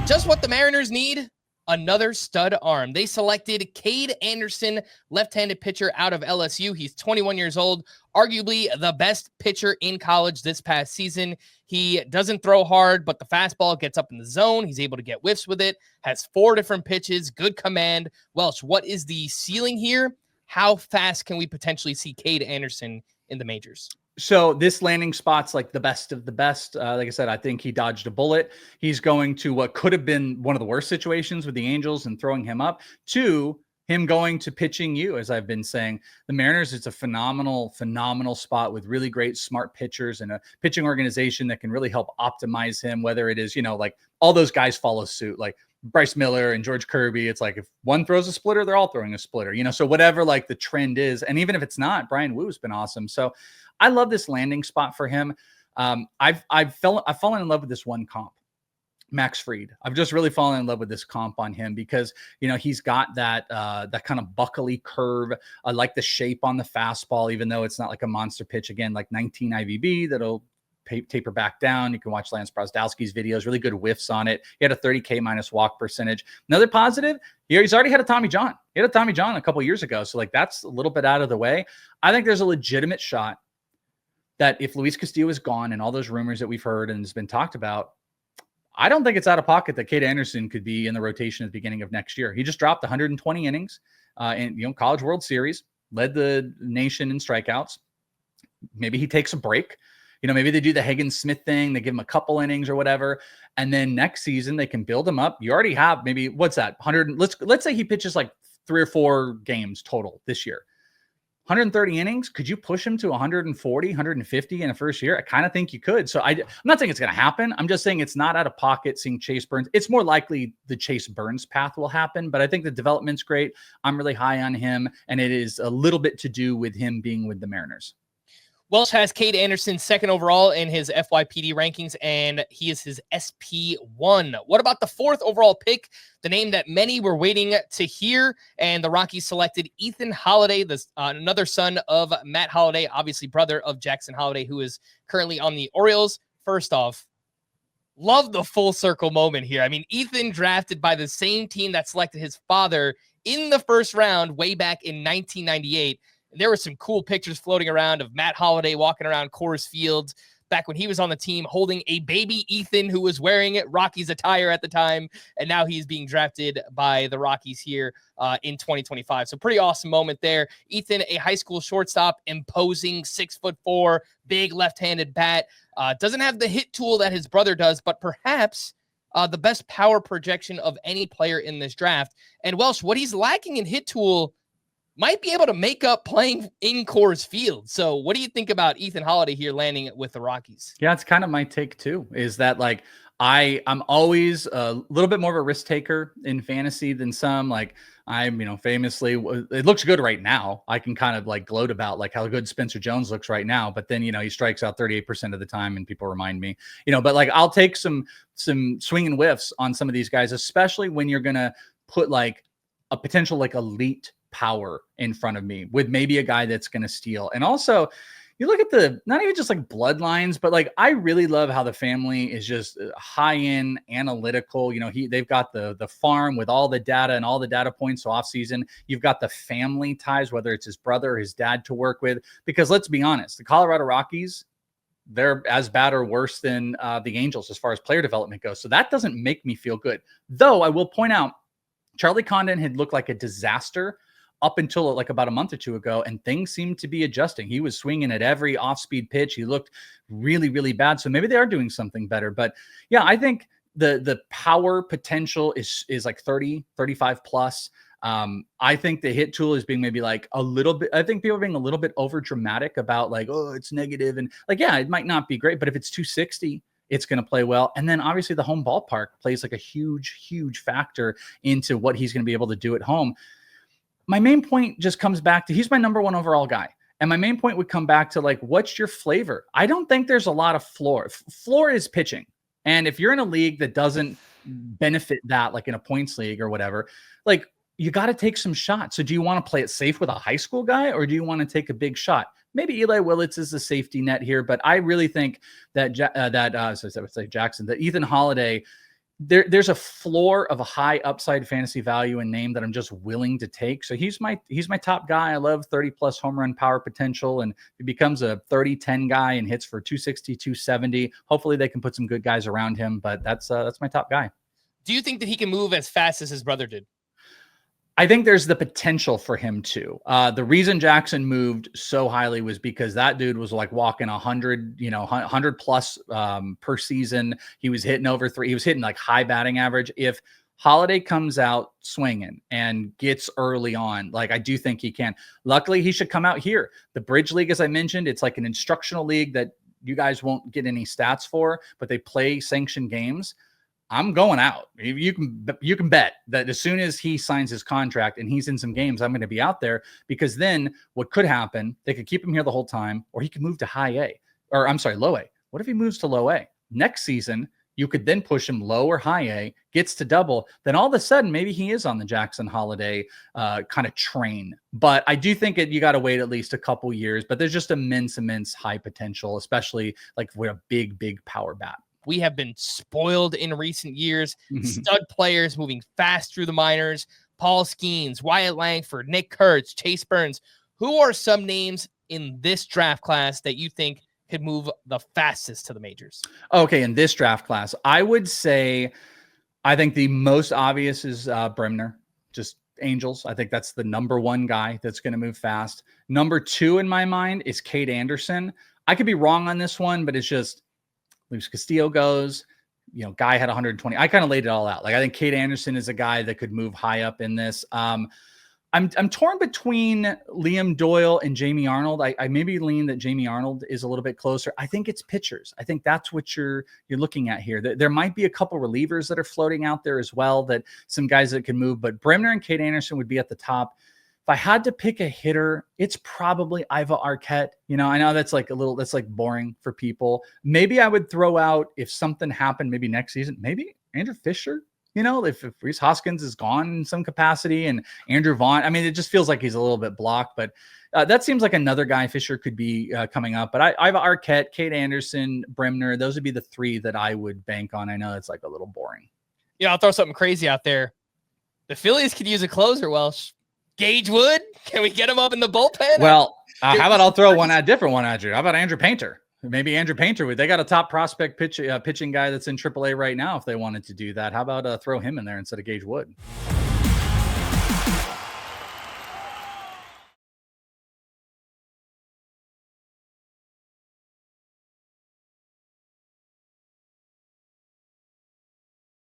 Just what the Mariners need, another stud arm. They selected Cade Anderson, left-handed pitcher out of LSU. He's 21 years old, arguably the best pitcher in college this past season. He doesn't throw hard, but the fastball gets up in the zone. He's able to get whiffs with it, has 4 different pitches, good command. Welsh, what is the ceiling here? How fast can we potentially see Cade Anderson in the majors? So this landing spot's like the best of the best. Like I said, I think he dodged a bullet. He's going to what could have been one of the worst situations with the Angels and throwing him up to him going to pitching you, as I've been saying. The Mariners, it's a phenomenal spot with really great, smart pitchers and a pitching organization that can really help optimize him, whether it is, like all those guys follow suit, like Bryce Miller and George Kirby. It's like if one throws a splitter, they're all throwing a splitter, so whatever like the trend is. And even if it's not, Brian Woo's been awesome. So I love this landing spot for him. I've fallen in love with this one comp, Max Fried. I've just really fallen in love with this comp on him because, he's got that kind of buckly curve. I like the shape on the fastball, even though it's not like a monster pitch, again, like 19 IVB that'll taper back down. You can watch Lance Brosdowski's videos, really good whiffs on it. He had a 30K minus walk percentage. Another positive, he's already had a Tommy John. He had a Tommy John a couple years ago. So like that's a little bit out of the way. I think there's a legitimate shot that if Luis Castillo is gone and all those rumors that we've heard and has been talked about, I don't think it's out of pocket that Cade Anderson could be in the rotation at the beginning of next year. He just dropped 120 innings in College World Series, led the nation in strikeouts. Maybe he takes a break. Maybe they do the Higgins-Smith thing. They give him a couple innings or whatever. And then next season they can build him up. You already have maybe, what's that? 100. Let's say he pitches like 3 or 4 games total this year. 130 innings. Could you push him to 140, 150 in a first year? I kind of think you could. So I'm not saying it's going to happen. I'm just saying it's not out of pocket seeing Chase Burns. It's more likely the Chase Burns path will happen, but I think the development's great. I'm really high on him, and it is a little bit to do with him being with the Mariners. Welsh has Cade Anderson second overall in his FYPD rankings, and he is his SP1. What about the 4th overall pick, the name that many were waiting to hear? And the Rockies selected Ethan Holliday, another son of Matt Holliday, obviously brother of Jackson Holliday, who is currently on the Orioles. First off, love the full circle moment here. I mean, Ethan drafted by the same team that selected his father in the first round way back in 1998. There were some cool pictures floating around of Matt Holliday walking around Coors Field back when he was on the team holding a baby Ethan who was wearing Rockies attire at the time. And now he's being drafted by the Rockies here in 2025. So pretty awesome moment there. Ethan, a high school shortstop, imposing 6'4", big left-handed bat. Doesn't have the hit tool that his brother does, but perhaps the best power projection of any player in this draft. And Welsh, what he's lacking in hit tool might be able to make up playing in Coors Field. So what do you think about Ethan Holliday here landing with the Rockies? Yeah, it's kind of my take too, is that like I'm always a little bit more of a risk taker in fantasy than some. Like I'm, famously, it looks good right now. I can kind of like gloat about like how good Spencer Jones looks right now, but then, he strikes out 38% of the time and people remind me, but like I'll take some swinging whiffs on some of these guys, especially when you're going to put like a potential like elite power in front of me with maybe a guy that's going to steal. And also you look at not even just like bloodlines, but like, I really love how the family is just high end analytical. They've got the farm with all the data and all the data points off season. You've got the family ties, whether it's his brother or his dad to work with, because let's be honest, the Colorado Rockies, they're as bad or worse than the Angels as far as player development goes. So that doesn't make me feel good. Though I will point out, Charlie Condon had looked like a disaster up until like about a month or 2 ago, and things seemed to be adjusting. He was swinging at every off-speed pitch. He looked really, really bad. So maybe they are doing something better. But yeah, I think the power potential is like 30, 35 plus. I think the hit tool is being maybe like a little bit, I think people are being a little bit over dramatic about like, oh, it's negative. And like, yeah, it might not be great, but if it's 260, it's going to play well. And then obviously the home ballpark plays like a huge, huge factor into what he's going to be able to do at home. My main point just comes back to, he's my number 1 overall guy. And my main point would come back to like, what's your flavor? I don't think there's a lot of floor. Floor is pitching. And if you're in a league that doesn't benefit that, like in a points league or whatever, like you got to take some shots. So do you want to play it safe with a high school guy, or do you want to take a big shot? Maybe Eli Willits is the safety net here, but I really think that Jackson, that Ethan Holliday there's a floor of a high upside fantasy value and name that I'm just willing to take. So he's my top guy. I love 30 plus home run power potential, and he becomes a 30-10 guy and hits for 260, 270. Hopefully they can put some good guys around him, but that's my top guy. Do you think that he can move as fast as his brother did? I think there's the potential for him to. The reason Jackson moved so highly was because that dude was like walking 100 plus per season. He was hitting over 3. He was hitting like high batting average. If Holliday comes out swinging and gets early on, like I do think he can. Luckily, he should come out here. The Bridge League, as I mentioned, it's like an instructional league that you guys won't get any stats for, but they play sanctioned games. I'm going out. You can bet that as soon as he signs his contract and he's in some games, I'm going to be out there, because then what could happen, they could keep him here the whole time, or he could move to high A, or I'm sorry, low A. What if he moves to low A? Next season, you could then push him low or high A, gets to double. Then all of a sudden, maybe he is on the Jackson Holliday kind of train. But I do think you got to wait at least a couple years, but there's just immense high potential, especially like with a big power bat. We have been spoiled in recent years. Stud players moving fast through the minors. Paul Skeens, Wyatt Langford, Nick Kurtz, Chase Burns. Who are some names in this draft class that you think could move the fastest to the majors? Okay, in this draft class, I would say, I think the most obvious is Bremner, just Angels. I think that's the number one guy that's going to move fast. Number 2 in my mind is Cade Anderson. I could be wrong on this one, but it's just, Luis Castillo goes, guy had 120. I kind of laid it all out. Like, I think Cade Anderson is a guy that could move high up in this. I'm torn between Liam Doyle and Jamie Arnold. I maybe lean that Jamie Arnold is a little bit closer. I think it's pitchers. I think that's what you're looking at here. There might be a couple relievers that are floating out there as well, that some guys that can move, but Bremner and Cade Anderson would be at the top. If I had to pick a hitter, it's probably Iva Arquette. I know that's like boring for people. Maybe I would throw out, if something happened, maybe next season, maybe Andrew Fisher. If Rhys Hoskins is gone in some capacity, and Andrew Vaughn, I mean, it just feels like he's a little bit blocked, but that seems like another guy Fisher could be coming up. But Iva Arquette, Cade Anderson, Bremner, those would be the 3 that I would bank on. I know it's like a little boring. Yeah, I'll throw something crazy out there. The Phillies could use a closer, Welsh. Gage Wood, can we get him up in the bullpen? Well, how about I'll throw a different one at you? How about Andrew Painter? Maybe Andrew Painter would. They got a top prospect pitching guy that's in AAA right now. If they wanted to do that, how about throw him in there instead of Gage Wood?